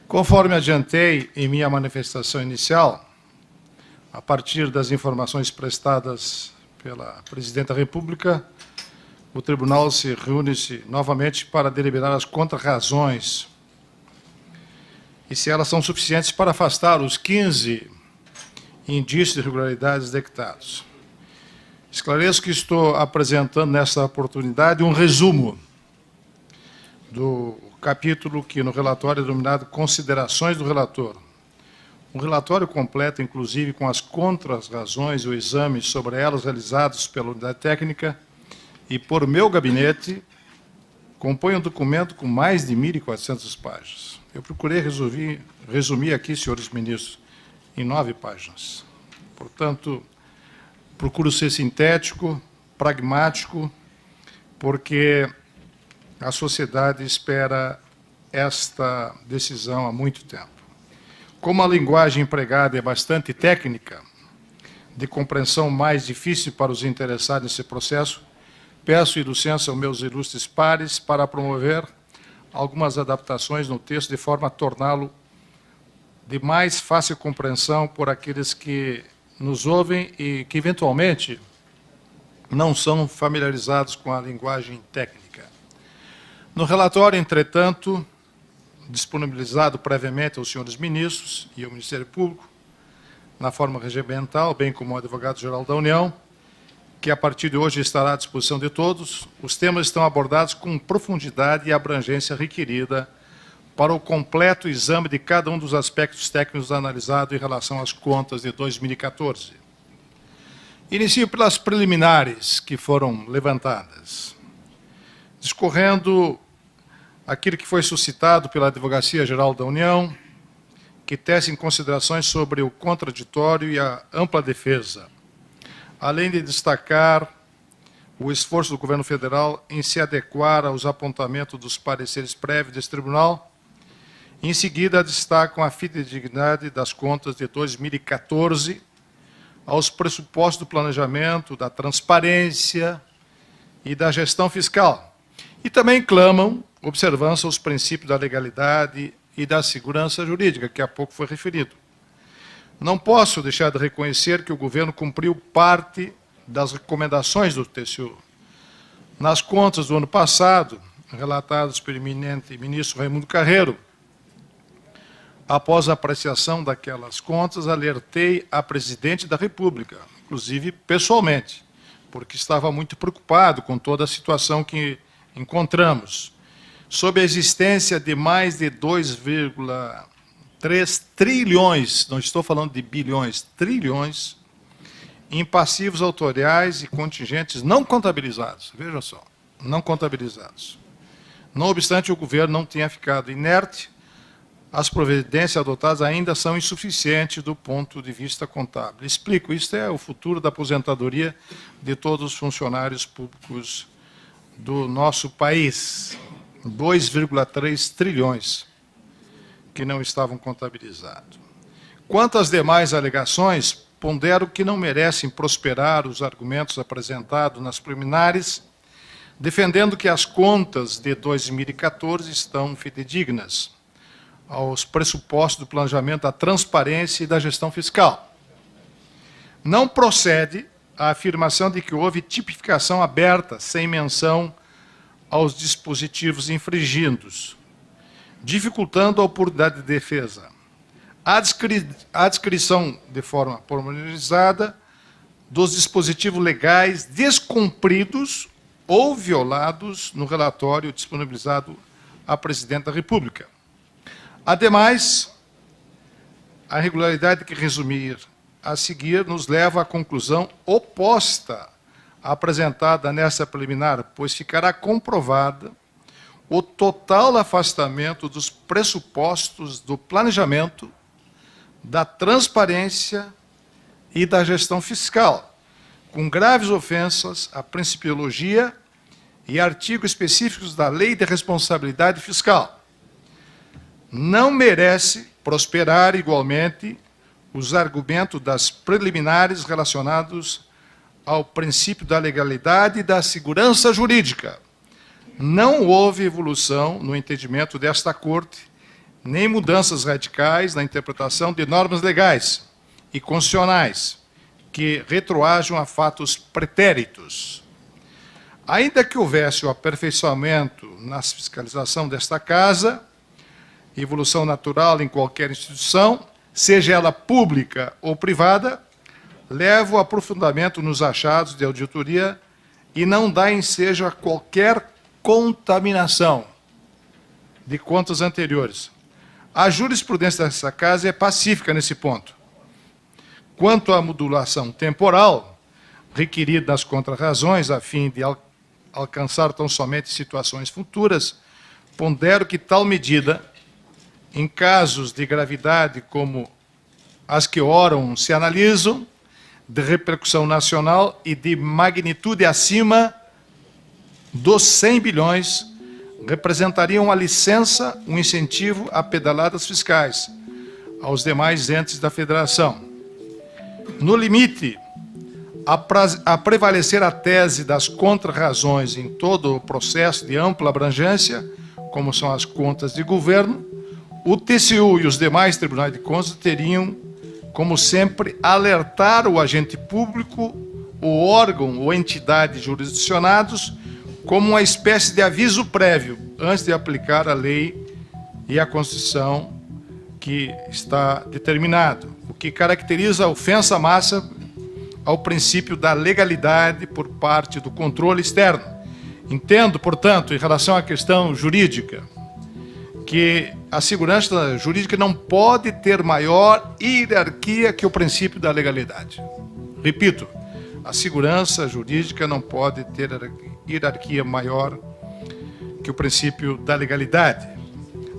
Conforme adiantei em minha manifestação inicial, a partir das informações prestadas pela Presidenta da República, o Tribunal se reúne-se novamente para deliberar as contrarrazões e se elas são suficientes para afastar os 15 indícios de irregularidades detectados. Esclareço que estou apresentando nesta oportunidade um resumo do capítulo que no relatório é denominado Considerações do Relator. Um relatório completo, inclusive, com as contrarrazões e o exame sobre elas realizados pela unidade técnica e por meu gabinete, compõe um documento com mais de 1.400 páginas. Eu procurei resumir aqui, senhores ministros, em 9 páginas. Portanto, procuro ser sintético, pragmático, porque a sociedade espera esta decisão há muito tempo. Como a linguagem empregada é bastante técnica, de compreensão mais difícil para os interessados nesse processo, peço licença aos meus ilustres pares para promover algumas adaptações no texto de forma a torná-lo de mais fácil compreensão por aqueles que nos ouvem e que, eventualmente, não são familiarizados com a linguagem técnica. No relatório, entretanto, disponibilizado previamente aos senhores ministros e ao Ministério Público, na forma regimental, bem como ao Advogado-Geral da União, que a partir de hoje estará à disposição de todos, os temas estão abordados com profundidade e abrangência requerida para o completo exame de cada um dos aspectos técnicos analisados em relação às contas de 2014. Inicio pelas preliminares que foram levantadas. Discorrendo aquilo que foi suscitado pela Advocacia-Geral da União, que tece em considerações sobre o contraditório e a ampla defesa, além de destacar o esforço do governo federal em se adequar aos apontamentos dos pareceres prévios desse tribunal. Em seguida, destacam a fidedignidade das contas de 2014 aos pressupostos do planejamento, da transparência e da gestão fiscal. E também clamam observância aos princípios da legalidade e da segurança jurídica, que há pouco foi referido. Não posso deixar de reconhecer que o governo cumpriu parte das recomendações do TCU. Nas contas do ano passado, relatadas pelo eminente ministro Raimundo Carreiro, após a apreciação daquelas contas, alertei a Presidente da República, inclusive pessoalmente, porque estava muito preocupado com toda a situação que encontramos, sobre a existência de mais de 2,3 trilhões, não estou falando de bilhões, trilhões, em passivos autoriais e contingentes não contabilizados. Veja só, não contabilizados. Não obstante, o governo não tenha ficado inerte, as providências adotadas ainda são insuficientes do ponto de vista contábil. Explico, isto é o futuro da aposentadoria de todos os funcionários públicos do nosso país. 2,3 trilhões que não estavam contabilizados. Quanto às demais alegações, pondero que não merecem prosperar os argumentos apresentados nas preliminares, defendendo que as contas de 2014 estão fidedignas aos pressupostos do planejamento da transparência e da gestão fiscal. Não procede a afirmação de que houve tipificação aberta, sem menção aos dispositivos infringidos, dificultando a oportunidade de defesa. A descrição de forma pormenorizada dos dispositivos legais descumpridos ou violados no relatório disponibilizado à Presidente da República. Ademais, a irregularidade que resumir a seguir nos leva à conclusão oposta à apresentada nessa preliminar, pois ficará comprovada o total afastamento dos pressupostos do planejamento, da transparência e da gestão fiscal, com graves ofensas à principiologia e artigos específicos da Lei de Responsabilidade Fiscal. Não merece prosperar igualmente os argumentos das preliminares relacionados ao princípio da legalidade e da segurança jurídica. Não houve evolução no entendimento desta Corte nem mudanças radicais na interpretação de normas legais e constitucionais que retroajam a fatos pretéritos. Ainda que houvesse o aperfeiçoamento na fiscalização desta Casa, evolução natural em qualquer instituição, seja ela pública ou privada, leva o aprofundamento nos achados de auditoria e não dá ensejo a qualquer contaminação de contas anteriores. A jurisprudência dessa Casa é pacífica nesse ponto. Quanto à modulação temporal, requerida nas contrarrazões a fim de alcançar tão somente situações futuras, pondero que tal medida, em casos de gravidade como as que oram se analisam, de repercussão nacional e de magnitude acima dos 100 bilhões, representariam uma licença, um incentivo a pedaladas fiscais aos demais entes da Federação. No limite, a prevalecer a tese das contrarrazões em todo o processo de ampla abrangência, como são as contas de governo, o TCU e os demais tribunais de contas teriam, como sempre, alertar o agente público, o órgão ou entidade jurisdicionados, como uma espécie de aviso prévio, antes de aplicar a lei e a Constituição que está determinado, o que caracteriza a ofensa massa ao princípio da legalidade por parte do controle externo. Entendo, portanto, em relação à questão jurídica, que a segurança jurídica não pode ter maior hierarquia que o princípio da legalidade. Repito, a segurança jurídica não pode ter hierarquia maior que o princípio da legalidade.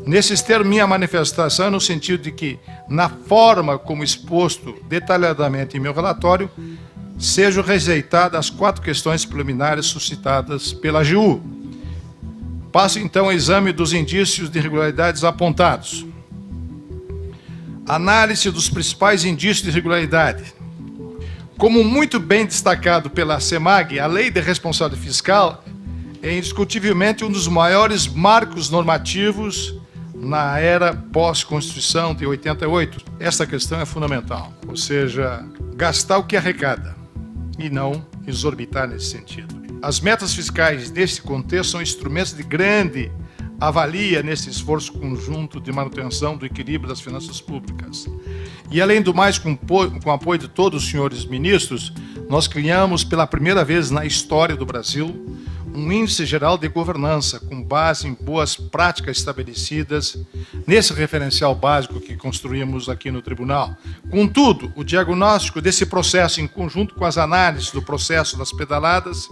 Nesses termos, minha manifestação é no sentido de que, na forma como exposto detalhadamente em meu relatório, sejam rejeitadas as 4 questões preliminares suscitadas pela AGU. Passo, então, ao exame dos indícios de irregularidades apontados. Análise dos principais indícios de irregularidade. Como muito bem destacado pela CEMAG, a Lei de Responsabilidade Fiscal é indiscutivelmente um dos maiores marcos normativos na era pós-Constituição de 88. Essa questão é fundamental, ou seja, gastar o que arrecada e não exorbitar nesse sentido. As metas fiscais neste contexto são instrumentos de grande avalia nesse esforço conjunto de manutenção do equilíbrio das finanças públicas. E, além do mais, com o apoio de todos os senhores ministros, nós criamos pela primeira vez na história do Brasil um índice geral de governança, com base em boas práticas estabelecidas nesse referencial básico que construímos aqui no Tribunal. Contudo, o diagnóstico desse processo, em conjunto com as análises do processo das pedaladas,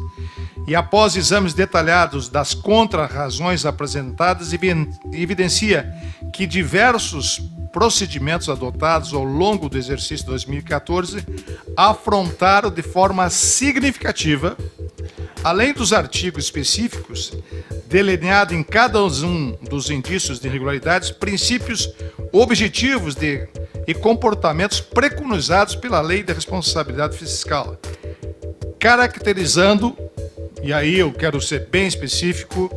e após exames detalhados das contrarrazões apresentadas, evidencia que diversos procedimentos adotados ao longo do exercício 2014 afrontaram de forma significativa, além dos artigos específicos, delineado em cada um dos indícios de irregularidades, princípios objetivos e comportamentos preconizados pela Lei de Responsabilidade Fiscal, caracterizando, e aí eu quero ser bem específico,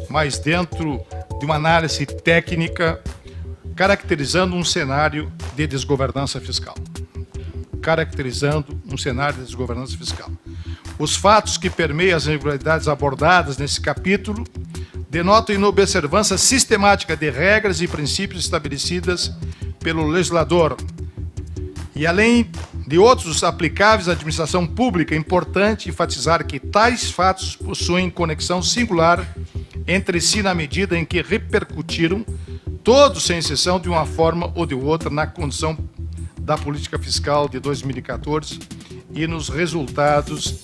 mas dentro de uma análise técnica, caracterizando um cenário de desgovernança fiscal. Caracterizando um cenário de desgovernança fiscal. Os fatos que permeiam as irregularidades abordadas nesse capítulo denotam inobservância sistemática de regras e princípios estabelecidas pelo legislador. E, além de outros aplicáveis à administração pública, é importante enfatizar que tais fatos possuem conexão singular entre si na medida em que repercutiram, todos sem exceção, de uma forma ou de outra, na condução da política fiscal de 2014 e nos resultados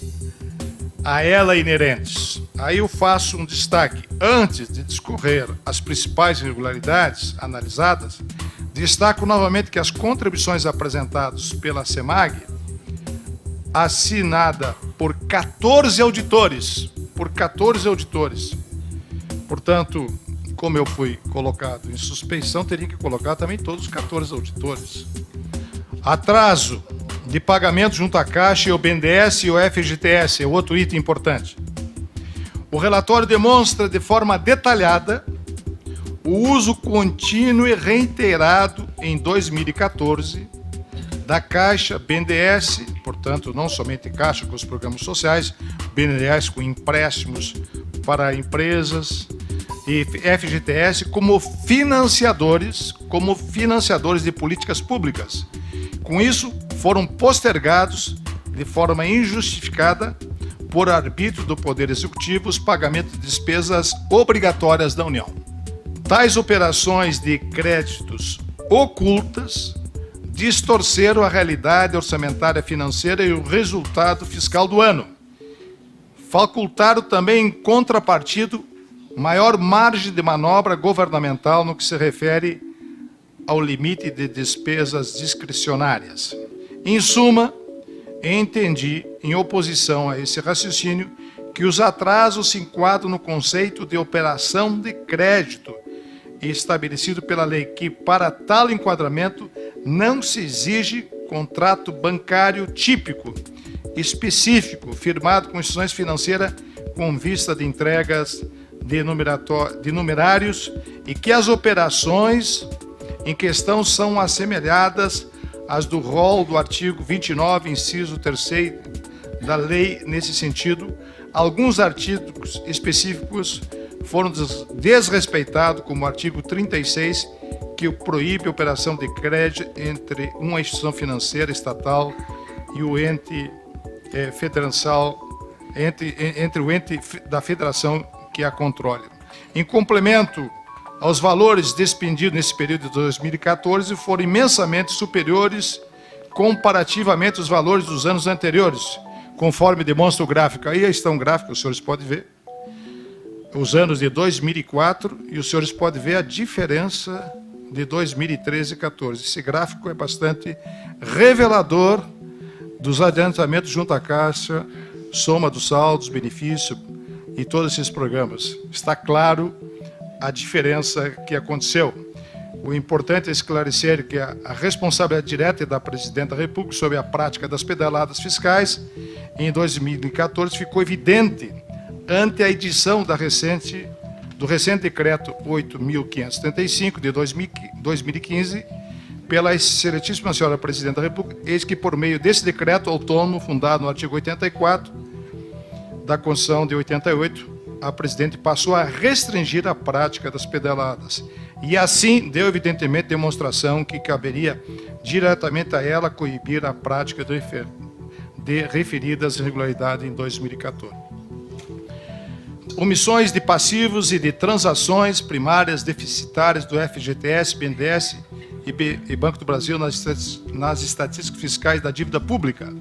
a ela inerentes. Aí eu faço um destaque. Antes de discorrer as principais irregularidades analisadas, destaco novamente que as contribuições apresentadas pela CEMAG, assinada por 14 auditores, portanto, como eu fui colocado em suspeição, teria que colocar também todos os 14 auditores. Atraso de pagamento junto à Caixa e o BNDES e o FGTS, é outro item importante. O relatório demonstra de forma detalhada o uso contínuo e reiterado em 2014 da Caixa BNDES, portanto, não somente Caixa com os programas sociais, BNDES com empréstimos para empresas e FGTS como financiadores de políticas públicas. Com isso, foram postergados de forma injustificada por arbítrio do Poder Executivo os pagamentos de despesas obrigatórias da União. Tais operações de créditos ocultas distorceram a realidade orçamentária financeira e o resultado fiscal do ano. Facultaram também, em contrapartida, maior margem de manobra governamental no que se refere ao limite de despesas discricionárias. Em suma, entendi, em oposição a esse raciocínio, que os atrasos se enquadram no conceito de operação de crédito estabelecido pela lei, que para tal enquadramento não se exige contrato bancário típico, específico, firmado com instituições financeiras com vista de entregas de numerários e que as operações em questão são assemelhadas às do rol do artigo 29, inciso 3º da lei. Nesse sentido, alguns artigos específicos foram desrespeitados, como o artigo 36, que proíbe a operação de crédito entre uma instituição financeira estatal e o ente federal, entre o ente da federação que a controle. Em complemento aos valores despendidos nesse período de 2014, foram imensamente superiores comparativamente aos valores dos anos anteriores, conforme demonstra o gráfico. Aí está um gráfico, os senhores podem ver, os anos de 2004, e os senhores podem ver a diferença de 2013 e 2014. Esse gráfico é bastante revelador dos adiantamentos junto à Caixa, soma dos saldos, benefício e todos esses programas. Está claro a diferença que aconteceu. O importante é esclarecer que a responsabilidade direta é da Presidenta da República sobre a prática das pedaladas fiscais em 2014 ficou evidente ante a edição do recente decreto 8.575 de 2015 pela excelentíssima senhora Presidenta da República, eis que por meio desse decreto autônomo fundado no artigo 84 da Constituição de 88, a Presidente passou a restringir a prática das pedaladas e assim deu evidentemente demonstração que caberia diretamente a ela coibir a prática de referidas irregularidades em 2014. Omissões de passivos e de transações primárias deficitárias do FGTS, BNDES e Banco do Brasil nas estatísticas fiscais da dívida pública,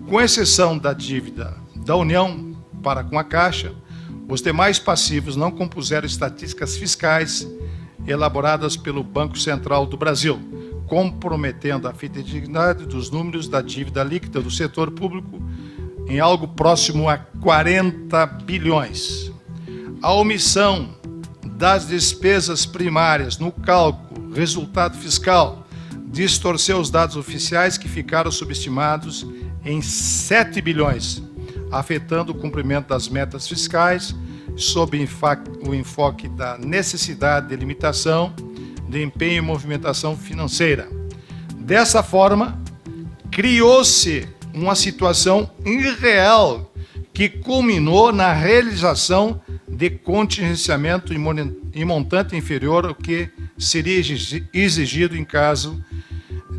com exceção da dívida da União para com a Caixa, os demais passivos não compuseram estatísticas fiscais elaboradas pelo Banco Central do Brasil, comprometendo a fidedigidade dos números da dívida líquida do setor público em algo próximo a 40 bilhões. A omissão das despesas primárias no cálculo resultado fiscal distorceu os dados oficiais, que ficaram subestimados em 7 bilhões, afetando o cumprimento das metas fiscais, sob o enfoque da necessidade de limitação de empenho e movimentação financeira. Dessa forma, criou-se uma situação irreal que culminou na realização de contingenciamento em montante inferior ao que seria exigido em caso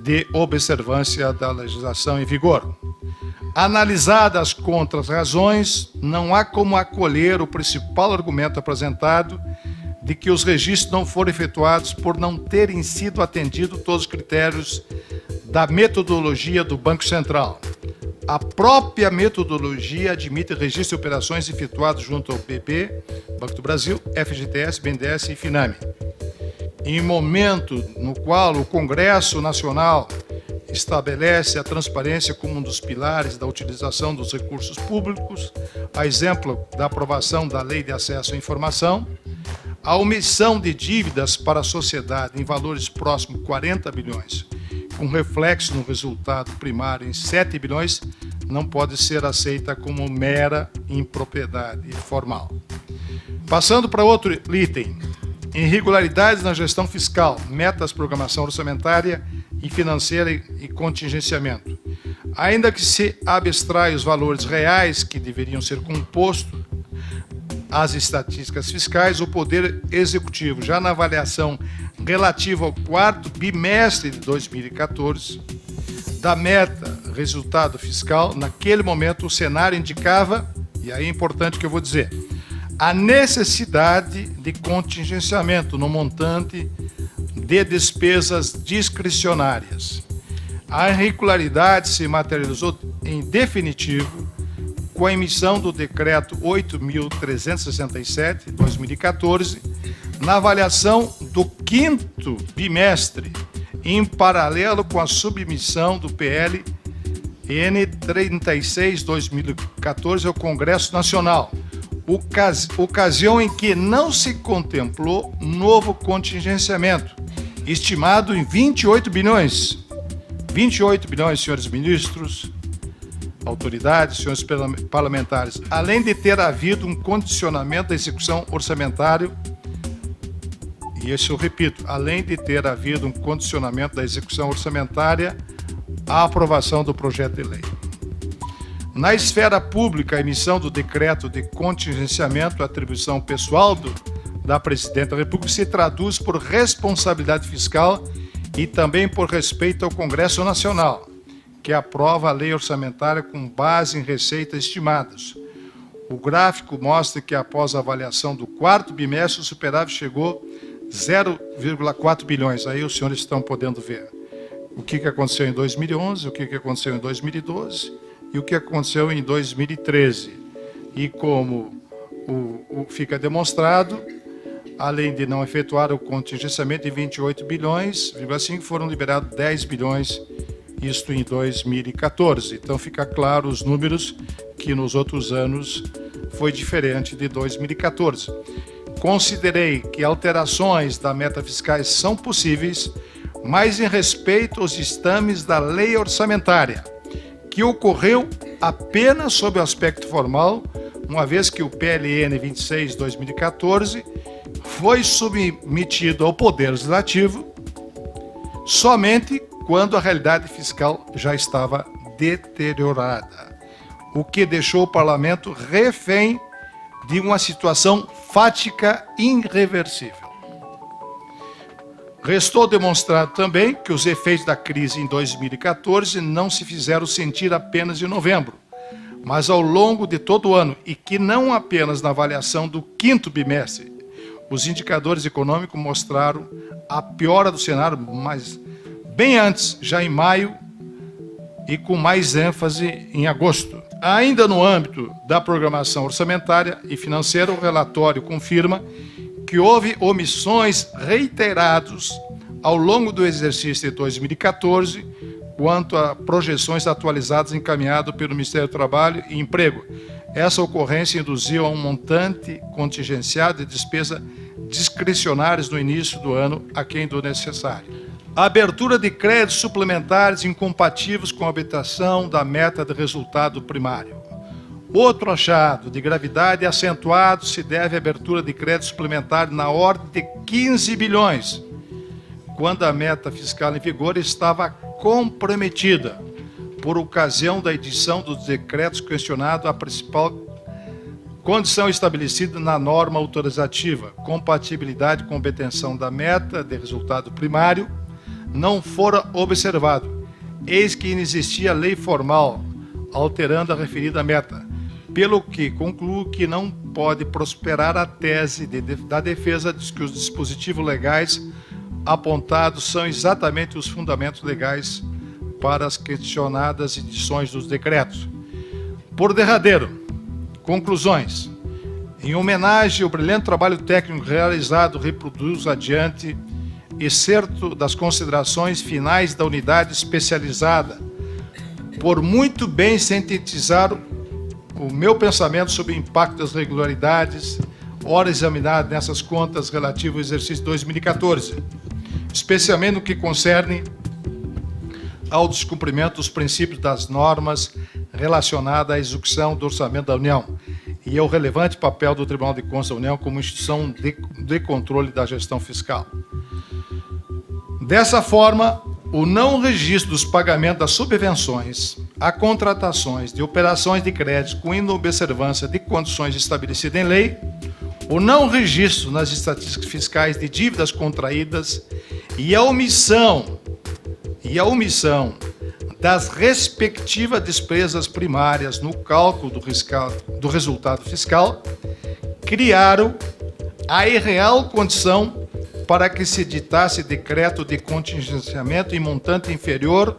de observância da legislação em vigor. Analisadas as contras-razões, não há como acolher o principal argumento apresentado de que os registros não foram efetuados por não terem sido atendidos todos os critérios da metodologia do Banco Central. A própria metodologia admite registro de operações efetuadas junto ao BB, Banco do Brasil, FGTS, BNDES e FINAME. Em momento no qual o Congresso Nacional estabelece a transparência como um dos pilares da utilização dos recursos públicos, a exemplo da aprovação da Lei de Acesso à Informação, a omissão de dívidas para a sociedade em valores próximos a 40 bilhões, com reflexo no resultado primário em 7 bilhões, não pode ser aceita como mera impropriedade formal. Passando para outro item, Irregularidades na gestão fiscal, metas, programação orçamentária e financeira e contingenciamento. Ainda que se abstrai os valores reais que deveriam ser compostos às estatísticas fiscais, o Poder Executivo, já na avaliação relativa ao quarto bimestre de 2014, da meta resultado fiscal, naquele momento o cenário indicava, e aí é importante o que eu vou dizer, a necessidade de contingenciamento no montante de despesas discricionárias. A irregularidade se materializou em definitivo com a emissão do Decreto 8.367, 2014, na avaliação do quinto bimestre, em paralelo com a submissão do PL N 36/2014 ao Congresso Nacional, ocasião em que não se contemplou novo contingenciamento, estimado em 28 bilhões. 28 bilhões, senhores ministros, autoridades, senhores parlamentares, além de ter havido um condicionamento da execução orçamentária, e isso eu repito, além de ter havido um condicionamento da execução orçamentária à aprovação do projeto de lei. Na esfera pública, a emissão do decreto de contingenciamento, atribuição pessoal da Presidenta da República, se traduz por responsabilidade fiscal e também por respeito ao Congresso Nacional, que aprova a lei orçamentária com base em receitas estimadas. O gráfico mostra que, após a avaliação do quarto bimestre, o superávit chegou a 0,4 bilhões. Aí os senhores estão podendo ver o que aconteceu em 2011, o que aconteceu em 2012 e o que aconteceu em 2013. E como fica demonstrado, além de não efetuar o contingenciamento de 28 bilhões, foram liberados 10 bilhões, isto em 2014. Então fica claro os números que nos outros anos foi diferente de 2014. Considerei que alterações da meta fiscais são possíveis, mas em respeito aos ditames da lei orçamentária, que ocorreu apenas sob o aspecto formal, uma vez que o PLN 26/2014 foi submetido ao Poder Legislativo somente quando a realidade fiscal já estava deteriorada, o que deixou o Parlamento refém de uma situação fática irreversível. Restou demonstrado também que os efeitos da crise em 2014 não se fizeram sentir apenas em novembro, mas ao longo de todo o ano, e que não apenas na avaliação do quinto bimestre. Os indicadores econômicos mostraram a piora do cenário, mas bem antes, já em maio, e com mais ênfase em agosto. Ainda no âmbito da programação orçamentária e financeira, o relatório confirma que houve omissões reiteradas ao longo do exercício de 2014 quanto a projeções atualizadas encaminhadas pelo Ministério do Trabalho e Emprego. Essa ocorrência induziu a um montante contingenciado de despesa discricionárias no início do ano, aquém do necessário. A abertura de créditos suplementares incompatíveis com a obtenção da meta de resultado primário. Outro achado de gravidade acentuado se deve à abertura de crédito suplementar na ordem de 15 bilhões, quando a meta fiscal em vigor estava comprometida, por ocasião da edição dos decretos questionado a principal condição estabelecida na norma autorizativa, compatibilidade com a obtenção da meta de resultado primário, não fora observado, eis que inexistia lei formal alterando a referida meta, pelo que concluo que não pode prosperar a tese da defesa de que os dispositivos legais apontados são exatamente os fundamentos legais para as questionadas edições dos decretos. Por derradeiro, conclusões. Em homenagem ao brilhante trabalho técnico realizado, reproduz adiante excerto das considerações finais da unidade especializada, por muito bem sintetizar o meu pensamento sobre o impacto das irregularidades, ora examinado nessas contas relativo ao exercício 2014, especialmente no que concerne ao descumprimento dos princípios das normas relacionadas à execução do orçamento da União, e é o relevante papel do Tribunal de Contas da União como instituição de controle da gestão fiscal. Dessa forma, o não registro dos pagamentos das subvenções a contratações de operações de crédito com inobservância de condições estabelecidas em lei, o não registro nas estatísticas fiscais de dívidas contraídas e a omissão das respectivas despesas primárias no cálculo do resultado fiscal, criaram a irreal condição para que se editasse decreto de contingenciamento em montante inferior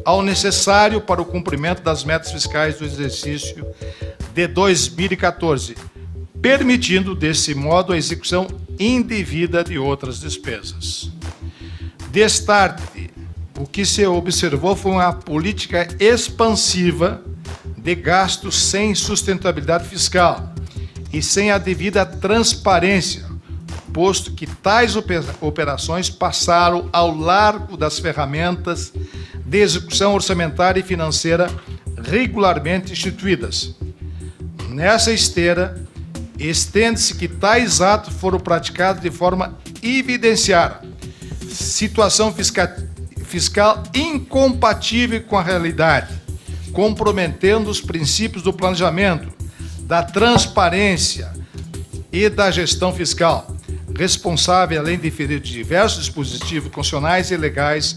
ao necessário para o cumprimento das metas fiscais do exercício de 2014, permitindo, desse modo, a execução indevida de outras despesas. Destarte, o que se observou foi uma política expansiva de gastos sem sustentabilidade fiscal e sem a devida transparência, posto que tais operações passaram ao largo das ferramentas de execução orçamentária e financeira regularmente instituídas. Nessa esteira, estende-se que tais atos foram praticados de forma a evidenciar situação fiscal incompatível com a realidade, comprometendo os princípios do planejamento, da transparência e da gestão fiscal, responsável, além de ferir diversos dispositivos constitucionais e legais,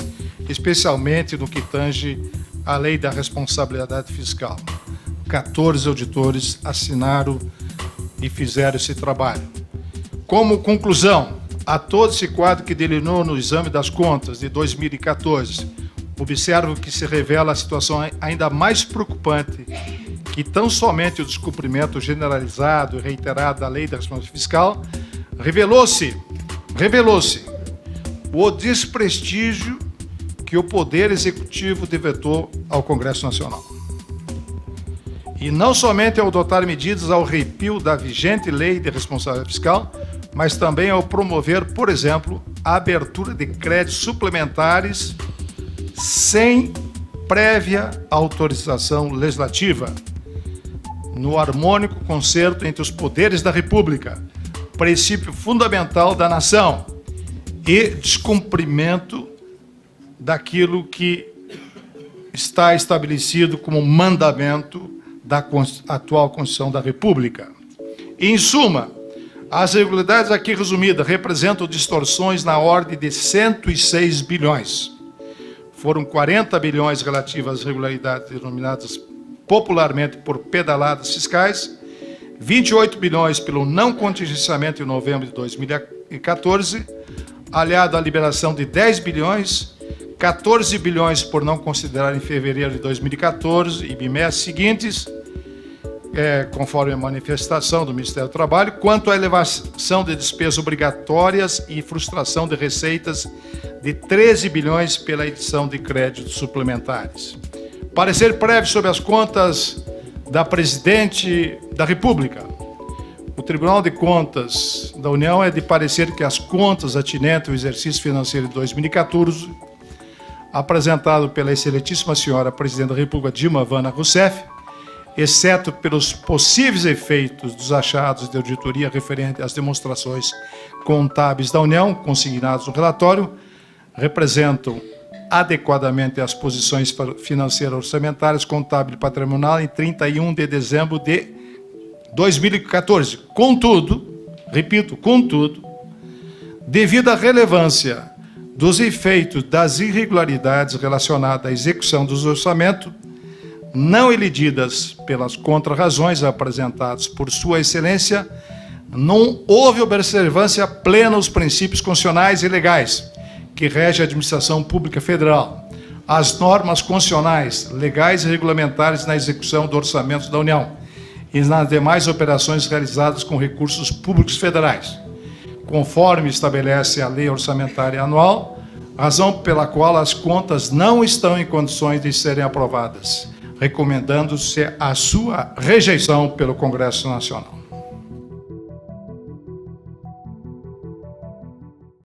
especialmente no que tange à lei da responsabilidade fiscal. 14 auditores assinaram e fizeram esse trabalho. Como conclusão, a todo esse quadro que delineou no exame das contas de 2014, observo que se revela a situação ainda mais preocupante que tão somente o descumprimento generalizado e reiterado da lei da responsabilidade fiscal revelou-se o desprestígio que o Poder Executivo devetou ao Congresso Nacional. E não somente ao adotar medidas ao arrepio da vigente lei de responsabilidade fiscal, mas também ao promover, por exemplo, a abertura de créditos suplementares sem prévia autorização legislativa, no harmônico concerto entre os poderes da República, princípio fundamental da nação, e descumprimento daquilo que está estabelecido como mandamento da atual Constituição da República. Em suma, as irregularidades aqui resumidas representam distorções na ordem de 106 bilhões. Foram 40 bilhões relativas às irregularidades denominadas popularmente por pedaladas fiscais, 28 bilhões pelo não contingenciamento em novembro de 2014, aliado à liberação de 10 bilhões, 14 bilhões por não considerar em fevereiro de 2014 e bimestres seguintes, conforme a manifestação do Ministério do Trabalho, quanto à elevação de despesas obrigatórias e frustração de receitas de 13 bilhões pela edição de créditos suplementares. Parecer prévio sobre as contas da Presidente da República. O Tribunal de Contas da União é de parecer que as contas atinentes ao exercício financeiro de 2014, apresentado pela excelentíssima senhora Presidente da República Dilma Vana Rousseff, exceto pelos possíveis efeitos dos achados de auditoria referente às demonstrações contábeis da União, consignados no relatório, representam adequadamente as posições financeiras orçamentárias, contábil e patrimonial em 31 de dezembro de 2014. Contudo, devido à relevância dos efeitos das irregularidades relacionadas à execução dos orçamentos, não elididas pelas contrarrazões apresentadas por Sua Excelência, não houve observância plena aos princípios constitucionais e legais que regem a administração pública federal, as normas constitucionais, legais e regulamentares na execução do orçamento da União e nas demais operações realizadas com recursos públicos federais, conforme estabelece a Lei Orçamentária Anual, razão pela qual as contas não estão em condições de serem aprovadas, recomendando-se a sua rejeição pelo Congresso Nacional.